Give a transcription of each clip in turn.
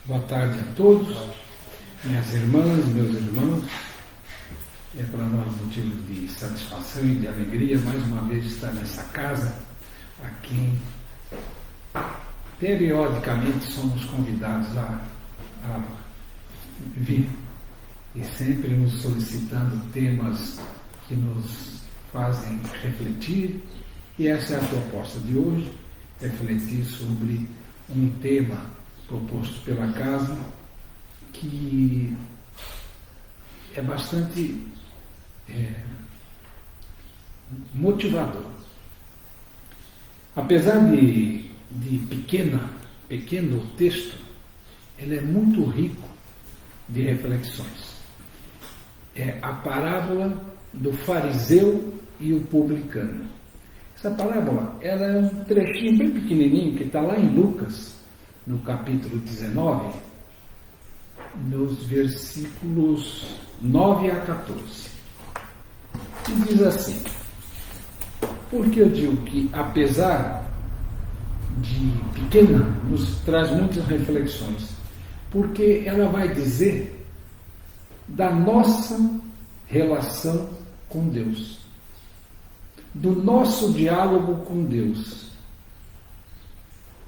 Boa tarde a todos, minhas irmãs, meus irmãos. É para nós motivo de satisfação e de alegria mais uma vez estar nessa casa, a quem periodicamente somos convidados a vir e sempre nos solicitando temas que nos fazem refletir. E essa é a proposta de hoje, refletir sobre um tema proposto pela casa que é bastante motivador. Apesar de pequeno o texto, ele é muito rico de reflexões. É a parábola do fariseu e o publicano. Essa parábola ela é um trechinho bem pequenininho que está lá em Lucas, no capítulo 19, nos versículos 9 a 14. E diz assim: porque eu digo que, apesar de pequena, nos traz muitas reflexões, porque ela vai dizer da nossa relação com Deus, do nosso diálogo com Deus,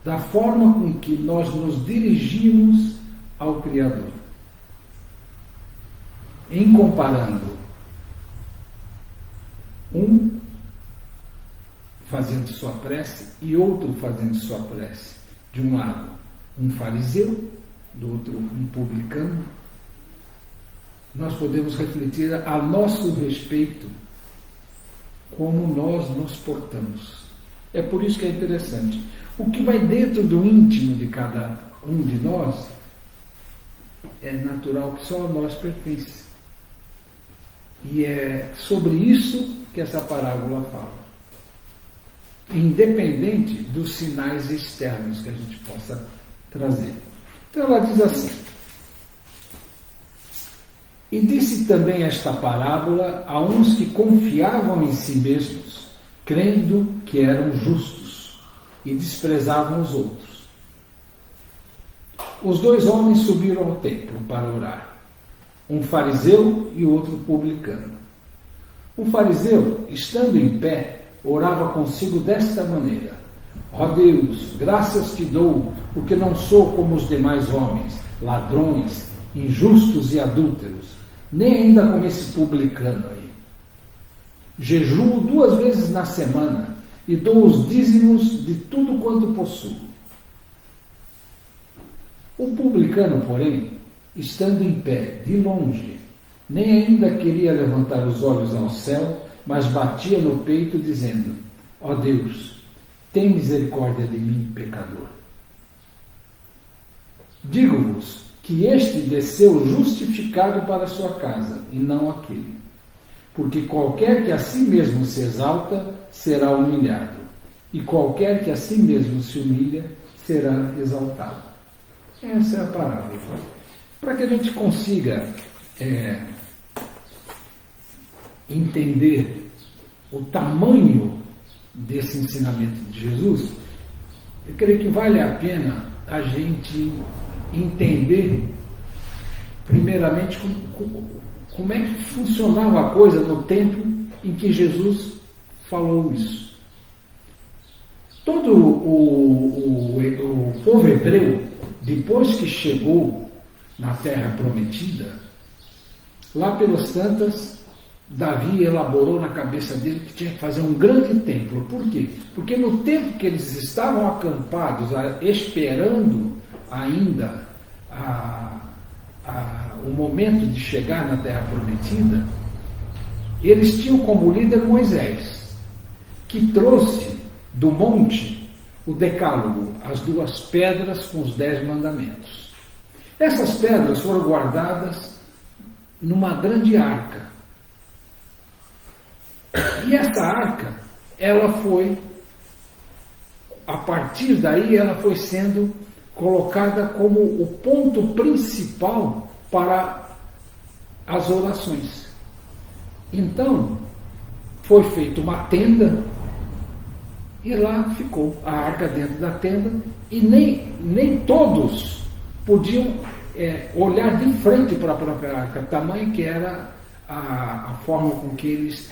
da forma com que nós nos dirigimos ao Criador. Em comparando um fazendo sua prece e outro fazendo sua prece. De um lado, um fariseu, do outro, um publicano. Nós podemos refletir a nosso respeito como nós nos portamos. É por isso que é interessante. O que vai dentro do íntimo de cada um de nós é natural que só a nós pertence. E é sobre isso que essa parábola fala. Independente dos sinais externos que a gente possa trazer. Então ela diz assim: e disse também esta parábola a uns que confiavam em si mesmos, crendo que eram justos, e desprezavam os outros. Os dois homens subiram ao templo para orar, um fariseu e o outro publicano. O fariseu, estando em pé, orava consigo desta maneira: ó Deus, graças te dou, porque não sou como os demais homens, ladrões, injustos e adúlteros, nem ainda como esse publicano aí. Jejuo 2 vezes na semana e dou os dízimos de tudo quanto possuo. O publicano, porém, estando em pé, de longe, nem ainda queria levantar os olhos ao céu, mas batia no peito, dizendo: ó Deus, tem misericórdia de mim, pecador. Digo-vos que este desceu justificado para a sua casa, e não aquele. Porque qualquer que a si mesmo se exalta, será humilhado, e qualquer que a si mesmo se humilha, será exaltado. Essa é a parábola. Para que a gente consiga entender o tamanho desse ensinamento de Jesus, eu creio que vale a pena a gente entender, primeiramente, como é que funcionava a coisa no tempo em que Jesus falou isso. Todo o povo hebreu, depois que chegou na Terra Prometida, lá pelas tantas, Davi elaborou na cabeça dele que tinha que fazer um grande templo. Por quê? Porque no tempo que eles estavam acampados, esperando ainda o momento de chegar na Terra Prometida, eles tinham como líder Moisés, que trouxe do monte o Decálogo, as 2 pedras com os 10 mandamentos. Essas pedras foram guardadas numa grande arca. E essa arca, ela foi, a partir daí, ela foi sendo colocada como o ponto principal para as orações. Então, foi feita uma tenda, e lá ficou a arca dentro da tenda, e nem todos podiam olhar de frente para a própria arca, tamanho que era a forma com que eles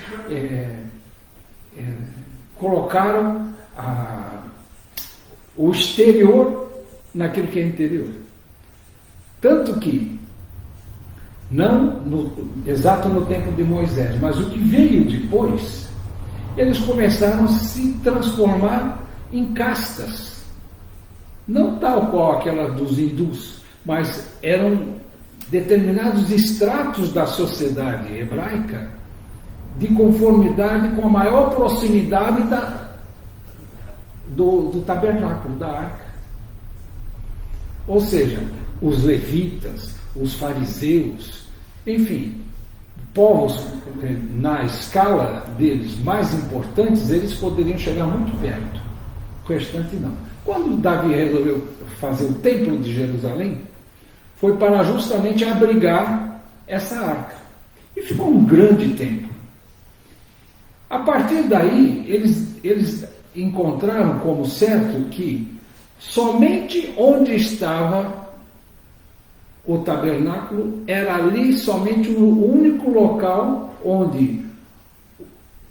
colocaram o exterior naquilo que é interior. Tanto que, não exato no tempo de Moisés, mas o que veio depois, eles começaram a se transformar em castas. Não tal qual aquela dos hindus, mas eram determinados estratos da sociedade hebraica de conformidade com a maior proximidade do tabernáculo, da arca. Ou seja, os levitas, os fariseus, enfim, povos na escala deles mais importantes, eles poderiam chegar muito perto. O restante não. Quando Davi resolveu fazer o templo de Jerusalém, foi para justamente abrigar essa arca. E ficou um grande templo. A partir daí, eles encontraram como certo que somente onde estava o tabernáculo era ali somente o único local onde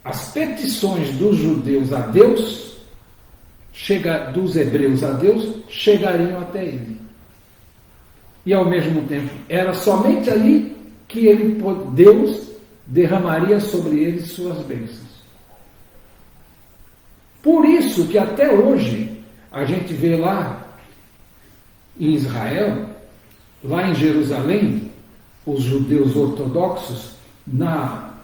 as petições dos judeus a Deus, dos hebreus a Deus, chegariam até ele. E ao mesmo tempo, era somente ali que Deus derramaria sobre eles suas bênçãos. Por isso que até hoje a gente vê lá em Israel, lá em Jerusalém, os judeus ortodoxos,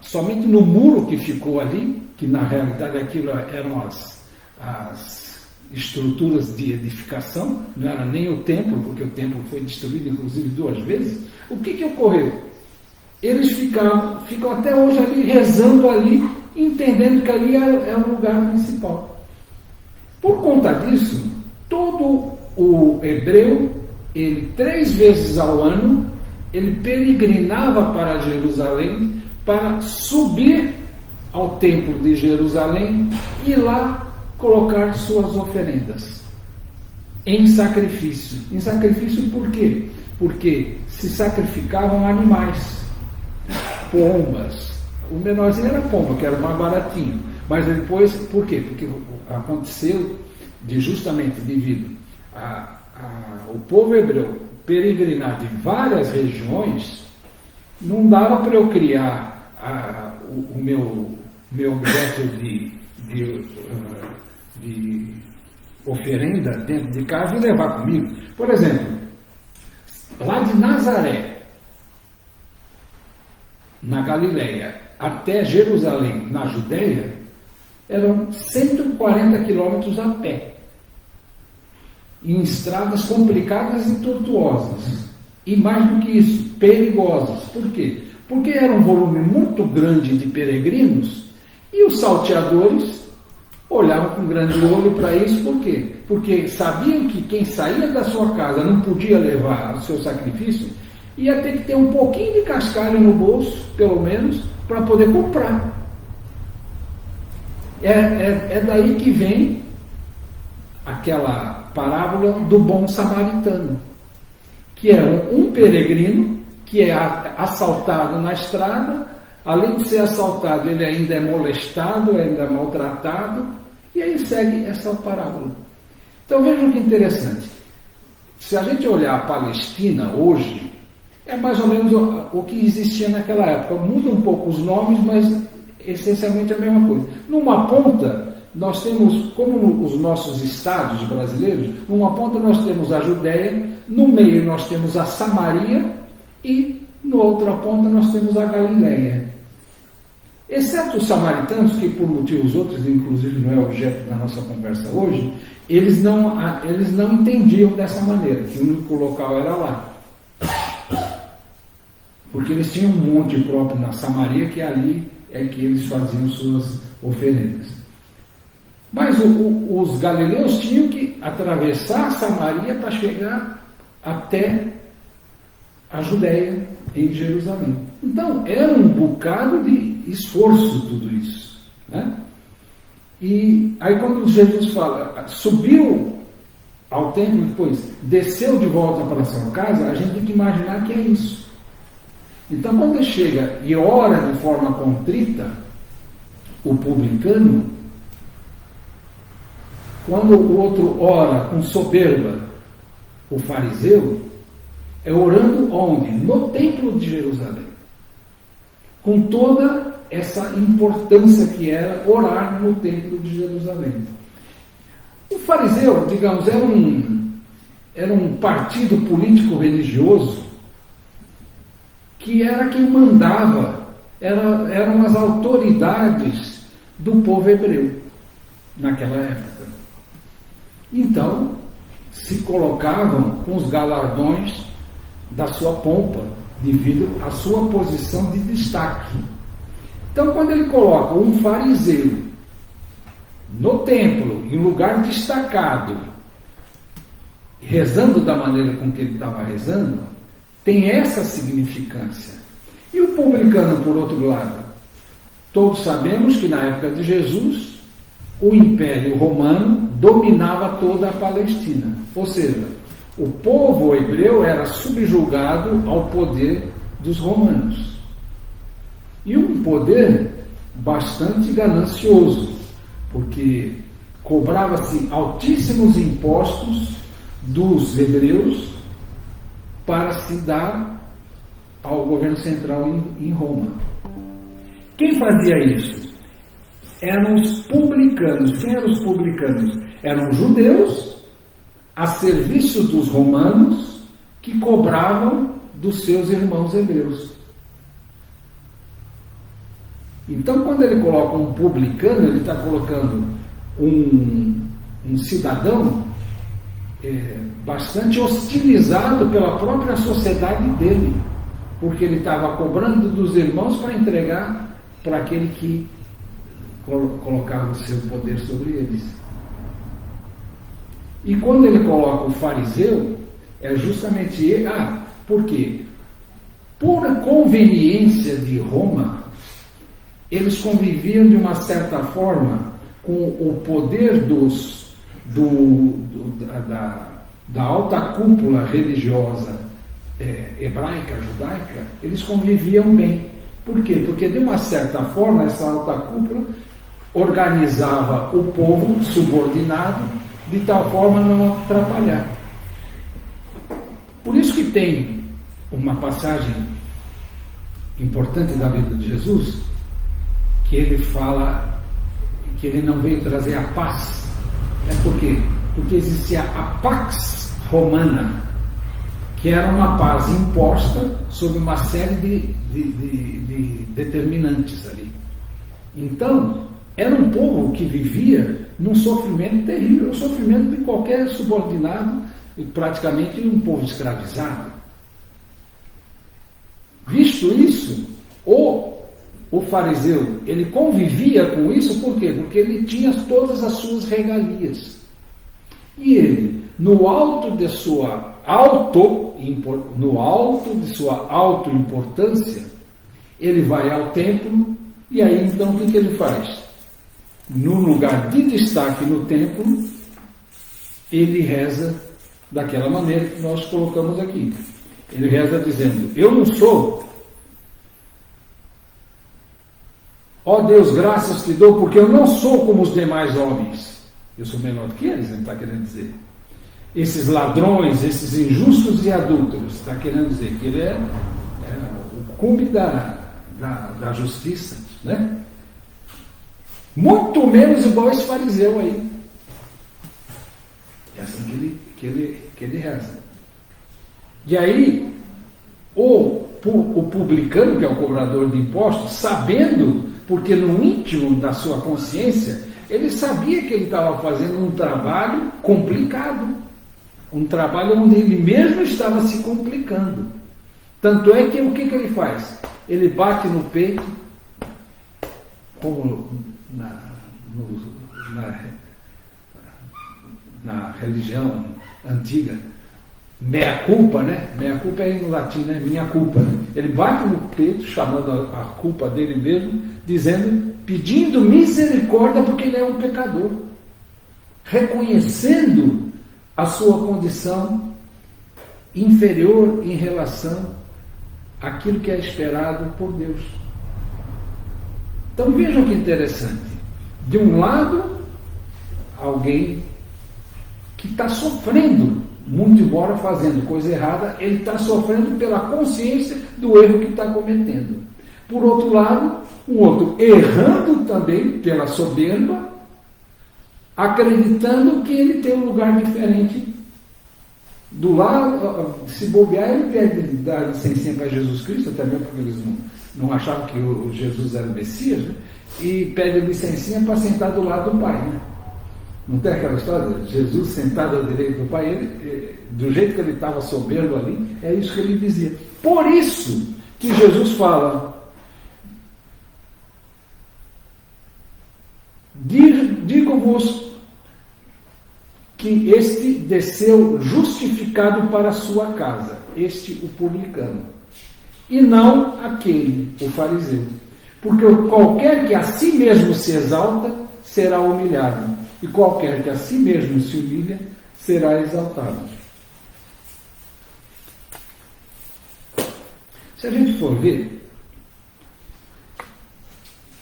somente no muro que ficou ali, que na realidade aquilo eram as estruturas de edificação, não era nem o templo, porque o templo foi destruído inclusive 2 vezes. O que ocorreu? Eles ficam até hoje ali, rezando ali, entendendo que ali é o lugar principal. Por conta disso, todo o hebreu, ele 3 vezes ao ano, ele peregrinava para Jerusalém para subir ao templo de Jerusalém e lá colocar suas oferendas em sacrifício. Em sacrifício por quê? Porque se sacrificavam animais, pombas. O menorzinho era pomba, que era mais baratinho. Mas depois, por quê? Porque aconteceu justamente devido o povo hebreu peregrinar de várias regiões, não dava para eu criar o meu objeto de oferenda dentro de casa e levar comigo. Por exemplo, lá de Nazaré, na Galileia, até Jerusalém, na Judéia, eram 140 quilômetros a pé, em estradas complicadas e tortuosas. E mais do que isso, perigosas. Por quê? Porque era um volume muito grande de peregrinos e os salteadores olhavam com grande olho para isso. Por quê? Porque sabiam que quem saía da sua casa não podia levar o seu sacrifício, ia ter que ter um pouquinho de cascalho no bolso, pelo menos, para poder comprar. É daí que vem aquela parábola do bom samaritano, que é um peregrino que é assaltado na estrada. Além de ser assaltado, ele ainda é molestado, ainda é maltratado, e aí segue essa parábola. Então vejam que interessante. Se a gente olhar a Palestina hoje, é mais ou menos o que existia naquela época. Muda um pouco os nomes, mas essencialmente é a mesma coisa. Numa ponta, nós temos, como os nossos estados brasileiros, numa ponta nós temos a Judéia, no meio nós temos a Samaria e na outra ponta nós temos a Galileia. Exceto os samaritanos, que por motivos outros, inclusive não é objeto da nossa conversa hoje, eles não entendiam dessa maneira, que o único local era lá. Porque eles tinham um monte próprio na Samaria, que ali é que eles faziam suas oferendas. Mas os galileus tinham que atravessar a Samaria para chegar até a Judéia, em Jerusalém. Então, era um bocado de esforço tudo isso, né? E aí quando Jesus fala, subiu ao templo e depois desceu de volta para a sua casa, a gente tem que imaginar que é isso. Então, quando ele chega e ora de forma contrita, o publicano, quando o outro ora com soberba, o fariseu, é orando onde? No templo de Jerusalém. Com toda essa importância que era orar no templo de Jerusalém. O fariseu, digamos, era um partido político-religioso que era quem mandava, eram as autoridades do povo hebreu naquela época. Então, se colocavam com os galardões da sua pompa, devido à sua posição de destaque. Então, quando ele coloca um fariseu no templo, em lugar destacado, rezando da maneira com que ele estava rezando, tem essa significância. E o publicano, por outro lado, todos sabemos que na época de Jesus, o Império Romano dominava toda a Palestina. Ou seja, o povo hebreu era subjugado ao poder dos romanos. E um poder bastante ganancioso, porque cobrava-se altíssimos impostos dos hebreus para se dar ao governo central em Roma. Quem fazia isso? Eram os publicanos. Quem eram os publicanos? Eram judeus a serviço dos romanos que cobravam dos seus irmãos hebreus. Então, quando ele coloca um publicano, ele está colocando um cidadão bastante hostilizado pela própria sociedade dele, porque ele estava cobrando dos irmãos para entregar para aquele que colocava o seu poder sobre eles. E quando ele coloca o fariseu, é justamente ele. Por quê? Por conveniência de Roma, eles conviviam de uma certa forma com o poder da alta cúpula religiosa hebraica, judaica. Eles conviviam bem. Por quê? Porque de uma certa forma essa alta cúpula organizava o povo subordinado de tal forma a não atrapalhar. Por isso que tem uma passagem importante da vida de Jesus, que ele fala que ele não veio trazer a paz. Por quê? Porque existia a pax romana, que era uma paz imposta sobre uma série de determinantes ali. Então, era um povo que vivia num sofrimento terrível, o sofrimento de qualquer subordinado, e praticamente um povo escravizado. Visto isso, o fariseu, ele convivia com isso, por quê? Porque ele tinha todas as suas regalias. E ele, no alto de sua autoimportância, ele vai ao templo, e aí então o que ele faz? No lugar de destaque no templo, ele reza daquela maneira que nós colocamos aqui. Ele reza dizendo: eu não sou, ó Deus, graças te dou, porque eu não sou como os demais homens. Eu sou menor do que eles, ele está querendo dizer. Esses ladrões, esses injustos e adúlteros, está querendo dizer que ele é o cume da justiça, né? Muito menos igual esse fariseu aí. É assim que ele reza. E aí, o publicano, que é o cobrador de impostos, sabendo, porque no íntimo da sua consciência, ele sabia que ele estava fazendo um trabalho complicado. Um trabalho onde ele mesmo estava se complicando. Tanto é que o que ele faz? Ele bate no peito, como na religião antiga, mea culpa, né? Mea culpa é em latim, né? Minha culpa. Né? Ele bate no peito, chamando a culpa dele mesmo, dizendo, pedindo misericórdia porque ele é um pecador. Reconhecendo a sua condição inferior em relação àquilo que é esperado por Deus. Então vejam que interessante. De um lado, alguém que está sofrendo, muito embora fazendo coisa errada, ele está sofrendo pela consciência do erro que está cometendo. Por outro lado, o outro errando também pela soberba, acreditando que ele tem um lugar diferente. Do lado, se bobear, ele pede dar licencinha para Jesus Cristo, até mesmo porque eles não achavam que o Jesus era o Messias, né? E pede licencinha para sentar do lado do Pai. Né? Não tem aquela história? Jesus sentado ao direito do Pai, ele, do jeito que ele estava soberbo ali, é isso que ele dizia. Por isso que Jesus fala: digo-vos que este desceu justificado para a sua casa, este o publicano, e não aquele, o fariseu. Porque qualquer que a si mesmo se exalta, será humilhado, e qualquer que a si mesmo se humilha, será exaltado. Se a gente for ver,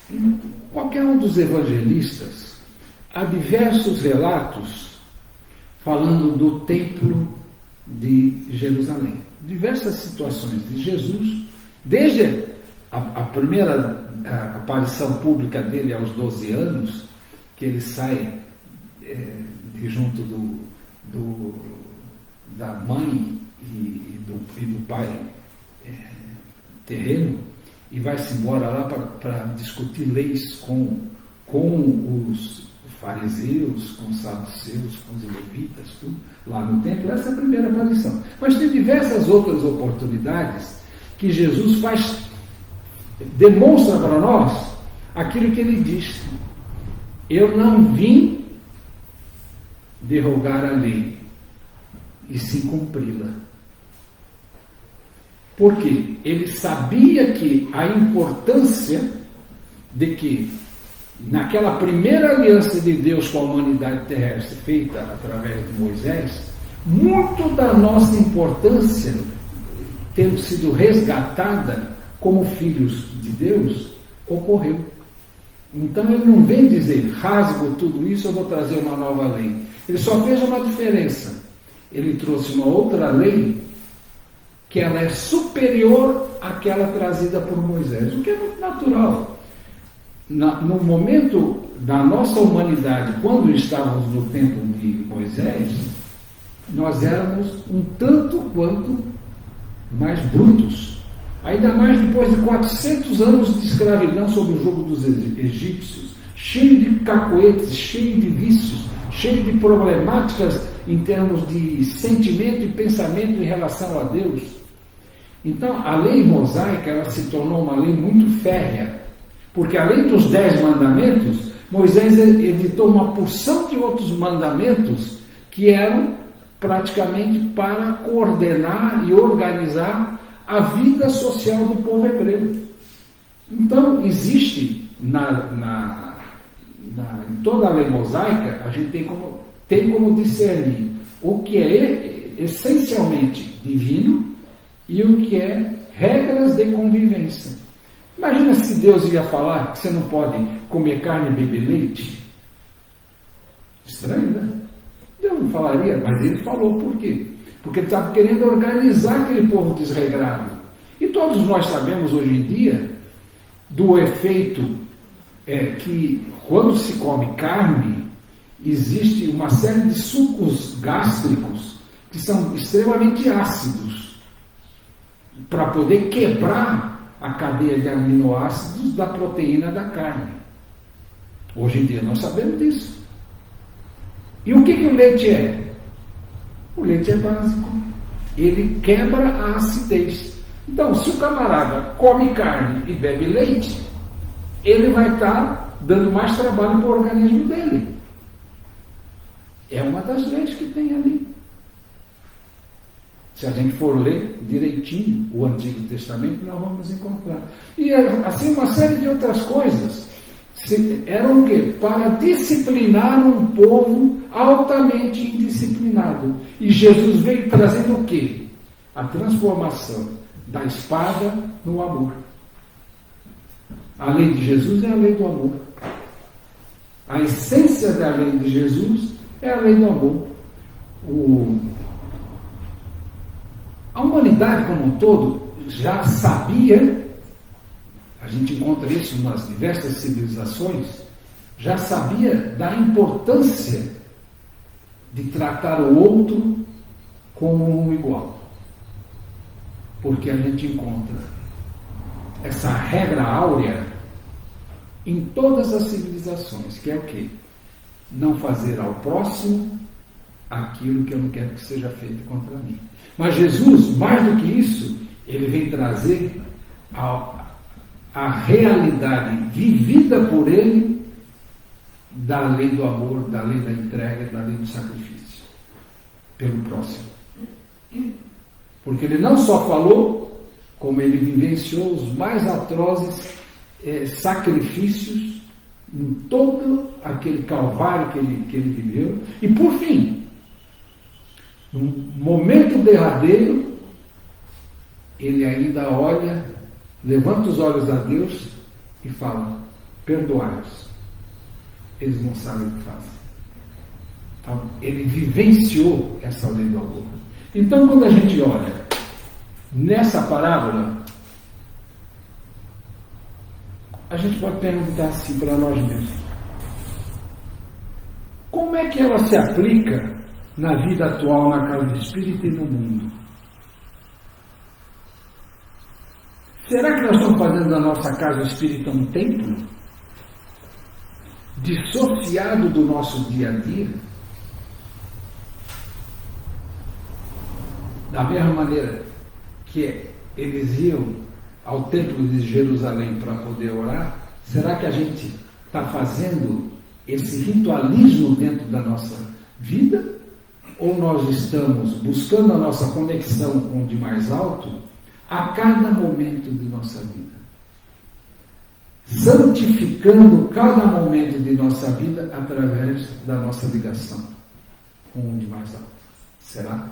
em qualquer um dos evangelistas, há diversos relatos falando do templo de Jerusalém. Diversas situações de Jesus, desde a primeira aparição pública dele aos 12 anos, que ele sai de junto da mãe e do pai terreno, e vai-se embora lá para discutir leis com os fariseus, com os saduceus, com os levitas, tudo, lá no templo. Essa é a primeira aparição. Mas tem diversas outras oportunidades que Jesus demonstra para nós aquilo que ele diz: eu não vim derrogar a lei, e sim cumpri-la. Porque ele sabia que a importância de que naquela primeira aliança de Deus com a humanidade terrestre, feita através de Moisés, muito da nossa importância, tendo sido resgatada como filhos de Deus, ocorreu. Então ele não vem dizer: rasgo tudo isso, eu vou trazer uma nova lei. Ele só fez uma diferença. Ele trouxe uma outra lei que ela é superior àquela trazida por Moisés, o que é muito natural. No momento da nossa humanidade, quando estávamos no tempo de Moisés, nós éramos um tanto quanto mais brutos. Ainda mais depois de 400 anos de escravidão sob o jugo dos egípcios, cheio de cacoetes, cheio de vícios, cheio de problemáticas em termos de sentimento e pensamento em relação a Deus. Então, a lei mosaica ela se tornou uma lei muito férrea, porque além dos 10 mandamentos, Moisés editou uma porção de outros mandamentos que eram praticamente para coordenar e organizar a vida social do povo hebreu. Então, existe em toda a lei mosaica, a gente tem como discernir o que é essencialmente divino e o que é regras de convivência. Imagina se Deus ia falar que você não pode comer carne e beber leite. Estranho, né? Deus não falaria, mas ele falou. Por quê? Porque ele estava querendo organizar aquele povo desregrado. E todos nós sabemos hoje em dia do efeito que quando se come carne, existe uma série de sucos gástricos que são extremamente ácidos para poder quebrar a cadeia de aminoácidos da proteína da carne. Hoje em dia nós sabemos disso. E o que o leite é? O leite é básico. Ele quebra a acidez. Então, se o camarada come carne e bebe leite, ele vai estar dando mais trabalho para o organismo dele. É uma das leis que tem ali. Se a gente for ler direitinho o Antigo Testamento, nós vamos encontrar. E assim uma série de outras coisas. Eram o quê? Para disciplinar um povo altamente indisciplinado. E Jesus veio trazendo o quê? A transformação da espada no amor. A lei de Jesus é a lei do amor. A essência da lei de Jesus é a lei do amor. A humanidade como um todo já sabia, a gente encontra isso nas diversas civilizações, já sabia da importância de tratar o outro como um igual. Porque a gente encontra essa regra áurea em todas as civilizações, que é o quê? Não fazer ao próximo aquilo que eu não quero que seja feito contra mim. Mas Jesus, mais do que isso, ele vem trazer a realidade vivida por ele da lei do amor, da lei da entrega, da lei do sacrifício pelo próximo. Porque ele não só falou, como ele vivenciou os mais atrozes sacrifícios em todo aquele calvário que ele viveu. E por fim, no momento derradeiro, ele ainda olha, levanta os olhos a Deus e fala: perdoai-os, eles não sabem o que fazem. Então, ele vivenciou essa lei do amor. Então, quando a gente olha nessa parábola, a gente pode perguntar assim para nós mesmos: como é que ela se aplica na vida atual, na casa do Espírito e no mundo? Será que nós estamos fazendo da nossa casa espírita um templo? Dissociado do nosso dia a dia? Da mesma maneira que eles iam ao templo de Jerusalém para poder orar, será que a gente está fazendo esse ritualismo dentro da nossa vida? Ou nós estamos buscando a nossa conexão com o de mais alto a cada momento de nossa vida? Santificando cada momento de nossa vida através da nossa ligação com o de mais alto. Será?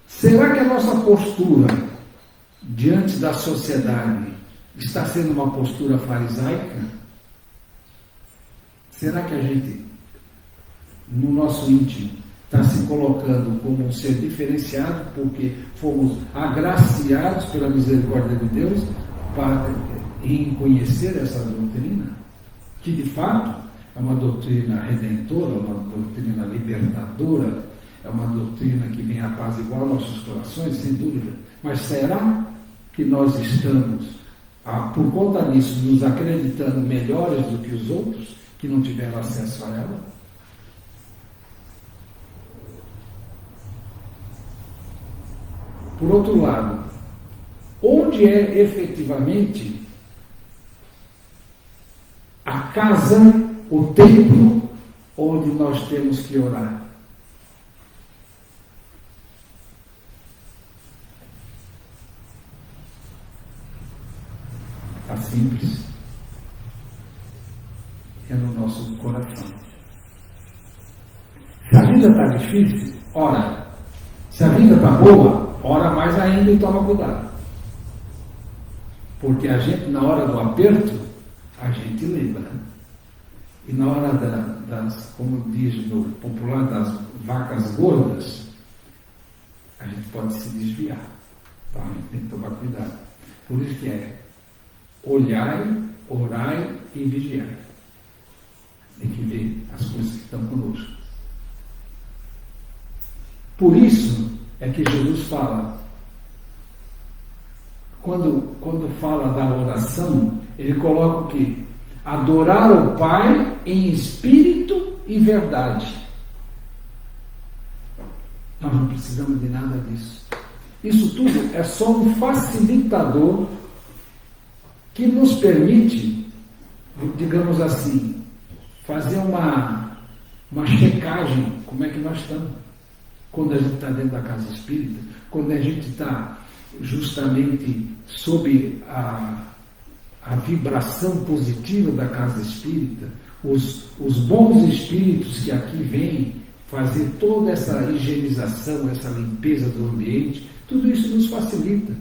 Será que a nossa postura diante da sociedade está sendo uma postura farisaica? Será que a gente, no nosso íntimo, está se colocando como um ser diferenciado porque fomos agraciados pela misericórdia de Deus em conhecer essa doutrina, que de fato é uma doutrina redentora, uma doutrina libertadora, é uma doutrina que vem apaziguar nossos corações, sem dúvida. Mas será que nós estamos, por conta disso, nos acreditando melhores do que os outros que não tiveram acesso a ela? Por outro lado, onde é efetivamente a casa, o templo, onde nós temos que orar? Está simples. É no nosso coração. Se a vida está difícil, ora. Se a vida está boa, ora mais ainda e toma cuidado. Porque a gente, na hora do aperto, a gente lembra. E na hora das, como diz no popular, das vacas gordas, a gente pode se desviar. Então a gente tem que tomar cuidado. Por isso que é olhai, orai e vigiai. Tem que ver as coisas que estão conosco. Por isso é que Jesus fala, quando fala da oração, ele coloca o quê? Adorar o Pai em espírito e verdade. Nós não precisamos de nada disso. Isso tudo é só um facilitador que nos permite, digamos assim, fazer uma checagem, como é que nós estamos. Quando a gente está dentro da casa espírita, quando a gente está justamente sob a vibração positiva da casa espírita, os bons espíritos que aqui vêm fazer toda essa higienização, essa limpeza do ambiente, tudo isso nos facilita.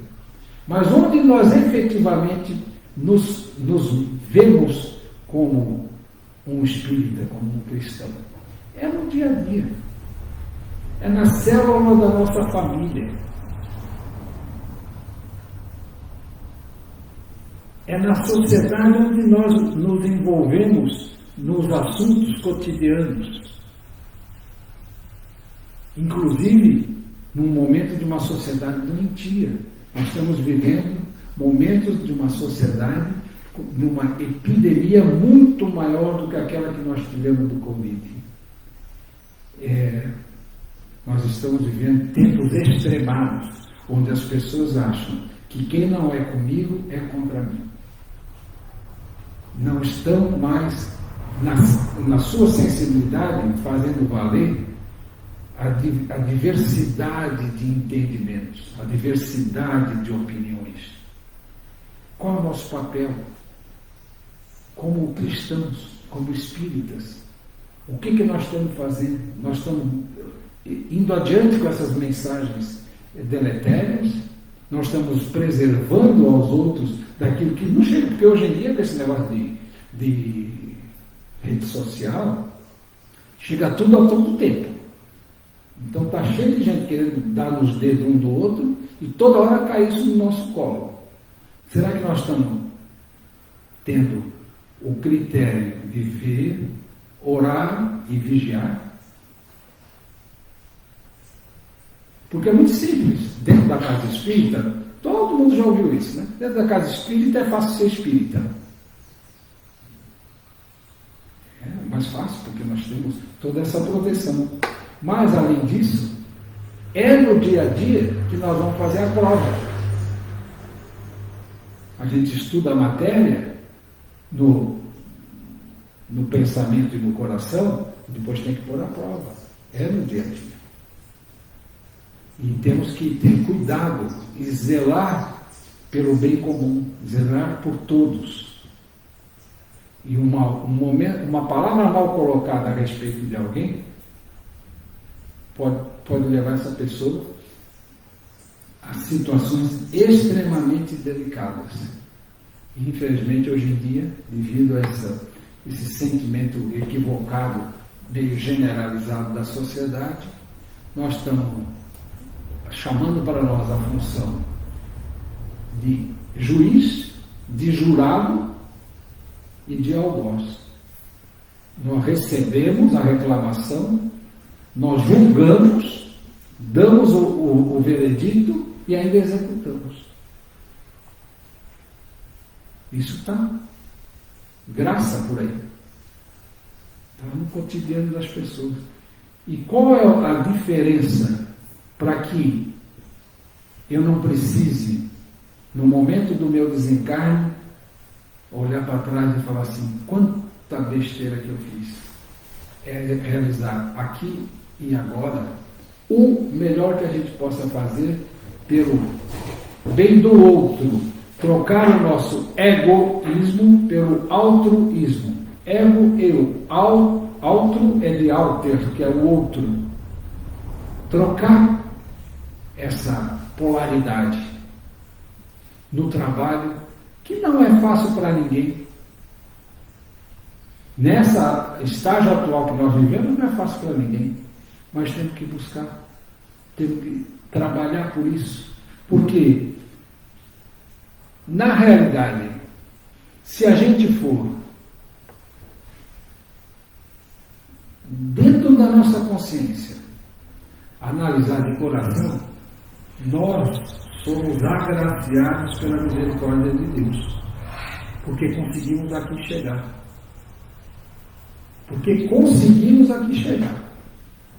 Mas onde nós efetivamente nos vemos como um espírita, como um cristão? É no dia a dia. É na célula da nossa família. É na sociedade onde nós nos envolvemos nos assuntos cotidianos. Inclusive, num momento de uma sociedade doentia. Nós estamos vivendo momentos de uma sociedade, de uma epidemia muito maior do que aquela que nós tivemos do Covid. Nós estamos vivendo tempos extremados, onde as pessoas acham que quem não é comigo é contra mim. Não estão mais, na sua sensibilidade, fazendo valer a diversidade de entendimentos, a diversidade de opiniões. Qual é o nosso papel como cristãos, como espíritas? O que nós estamos fazendo? Nós estamos indo adiante com essas mensagens deletérias? Nós estamos preservando aos outros daquilo que não chega, porque hoje em dia, com esse negócio de rede social, chega tudo a todo tempo. Então está cheio de gente querendo dar nos dedos um do outro e toda hora cai isso no nosso colo. Será que nós estamos tendo o critério de ver, orar e vigiar? Porque é muito simples. Dentro da casa espírita, todo mundo já ouviu isso, né? Dentro da casa espírita é fácil ser espírita. É mais fácil, porque nós temos toda essa proteção. Mas, além disso, é no dia a dia que nós vamos fazer a prova. A gente estuda a matéria no pensamento e no coração, depois tem que pôr a prova. É no dia a dia. E temos que ter cuidado e zelar pelo bem comum, zelar por todos. E uma palavra mal colocada a respeito de alguém pode levar essa pessoa a situações extremamente delicadas. E, infelizmente, hoje em dia, devido a esse sentimento equivocado, meio generalizado da sociedade, nós estamos chamando para nós a função de juiz, de jurado e de algoz. Nós recebemos a reclamação, nós julgamos, damos o veredito e ainda executamos. Isso está graça por aí. Está no cotidiano das pessoas. E qual é a diferença para que eu não precise, no momento do meu desencarne, olhar para trás e falar assim, quanta besteira que eu fiz? É realizar aqui e agora o melhor que a gente possa fazer pelo bem do outro, trocar o nosso egoísmo pelo altruísmo. Ego, eu. Altro é de alter, que é o outro. Trocar essa polaridade no trabalho, que não é fácil para ninguém. Nessa estágio atual que nós vivemos, não é fácil para ninguém. Mas temos que buscar, temos que trabalhar por isso. Porque, na realidade, se a gente for dentro da nossa consciência, analisar de coração, nós somos agraciados pela misericórdia de Deus. Porque conseguimos aqui chegar. Porque conseguimos aqui chegar.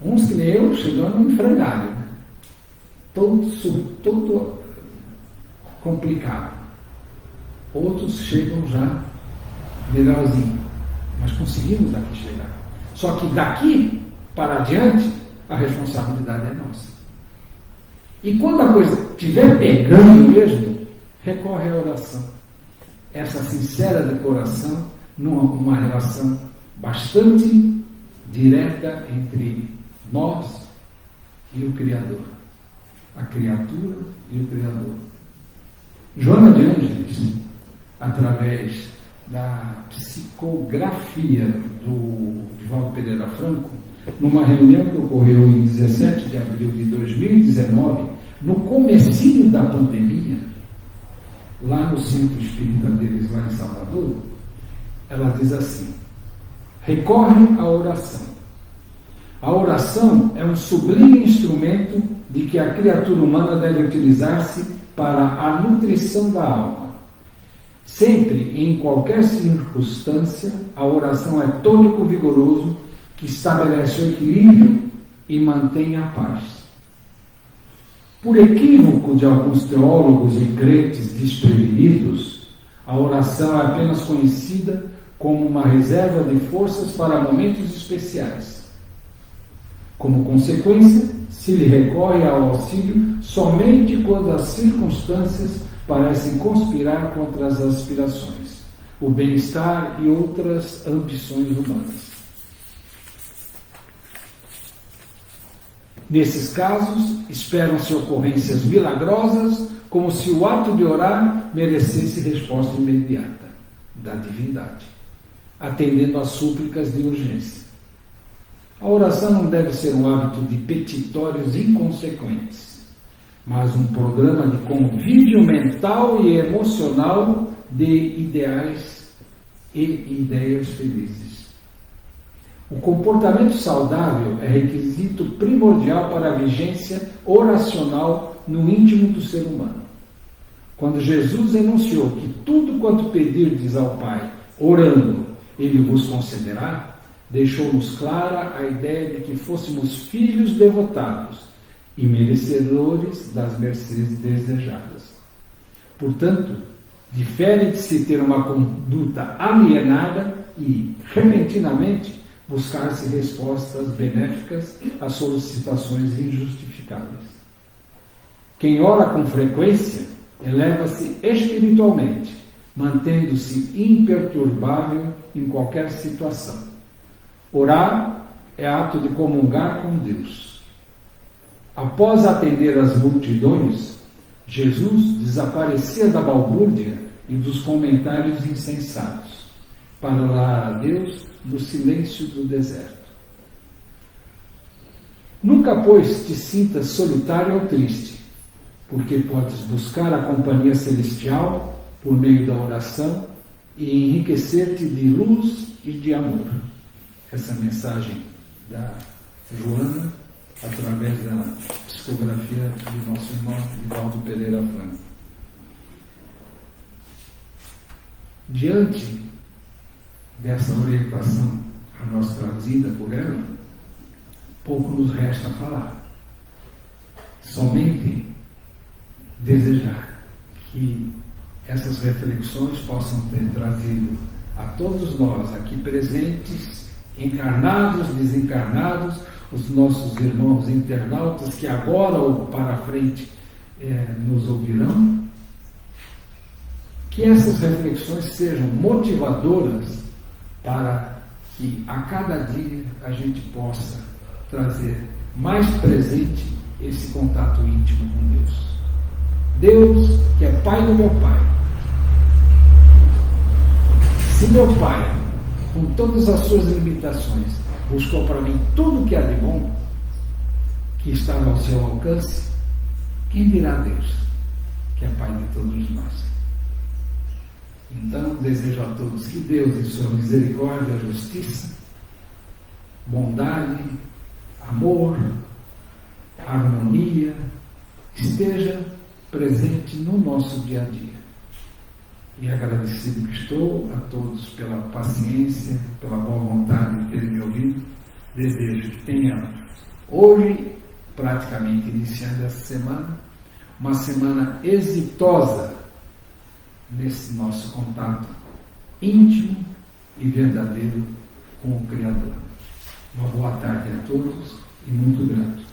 Uns que nem eu, chegando em frangalho, né? Todo complicado. Outros chegam já melhorzinho. Mas conseguimos aqui chegar. Só que daqui para adiante, a responsabilidade é nossa. E quando a coisa estiver pegando mesmo, recorre à oração. essa sincera declaração numa relação bastante direta entre nós e o Criador, a criatura e o Criador. Joana de Ângeles, através da psicografia do Divaldo Pereira Franco, numa reunião que ocorreu em 17 de abril de 2019, no comecinho da pandemia, lá no Centro Espírita deles, lá em Salvador, ela diz assim: recorre à oração. A oração é um sublime instrumento de que a criatura humana deve utilizar-se para a nutrição da alma. Sempre e em qualquer circunstância, a oração é tônico vigoroso que estabelece o equilíbrio e mantém a paz. Por equívoco de alguns teólogos e crentes desprevenidos, a oração é apenas conhecida como uma reserva de forças para momentos especiais. Como consequência, se lhe recorre ao auxílio somente quando as circunstâncias parecem conspirar contra as aspirações, o bem-estar e outras ambições humanas. Nesses casos, esperam-se ocorrências milagrosas, como se o ato de orar merecesse resposta imediata da divindade, atendendo às súplicas de urgência. A oração não deve ser um hábito de petitórios inconsequentes, mas um programa de convívio mental e emocional de ideais e ideias felizes. O comportamento saudável é requisito primordial para a vigência oracional no íntimo do ser humano. Quando Jesus enunciou que tudo quanto pedirdes ao Pai, orando, Ele vos concederá, deixou-nos clara a ideia de que fôssemos filhos devotados e merecedores das mercês desejadas. Portanto, difere de se ter uma conduta alienada e, repentinamente, buscar-se respostas benéficas a solicitações injustificáveis. Quem ora com frequência eleva-se espiritualmente, mantendo-se imperturbável em qualquer situação. Orar é ato de comungar com Deus. Após atender as multidões, Jesus desaparecia da balbúrdia e dos comentários insensatos, para orar a Deus no silêncio do deserto. Nunca, pois, te sintas solitário ou triste, porque podes buscar a companhia celestial por meio da oração e enriquecer-te de luz e de amor. Essa mensagem da Joana, através da psicografia do nosso irmão Divaldo Pereira Franco. Diante dessa orientação a nós trazida por ela, pouco nos resta falar. Somente desejar que essas reflexões possam ter trazido a todos nós aqui presentes, encarnados, desencarnados, os nossos irmãos internautas que agora ou para frente nos ouvirão, que essas reflexões sejam motivadoras para que a cada dia a gente possa trazer mais presente esse contato íntimo com Deus. Deus, que é Pai do meu Pai. Se meu Pai, com todas as suas limitações, buscou para mim tudo o que há de bom, que está ao seu alcance, quem dirá Deus, que é Pai de todos nós? Então, desejo a todos que Deus, em sua misericórdia, justiça, bondade, amor, harmonia, esteja presente no nosso dia a dia. E agradecido que estou a todos pela paciência, pela boa vontade de terem me ouvido, desejo que tenhamos hoje, praticamente iniciando essa semana, uma semana exitosa nesse nosso contato íntimo e verdadeiro com o Criador. Uma boa tarde a todos e muito grato.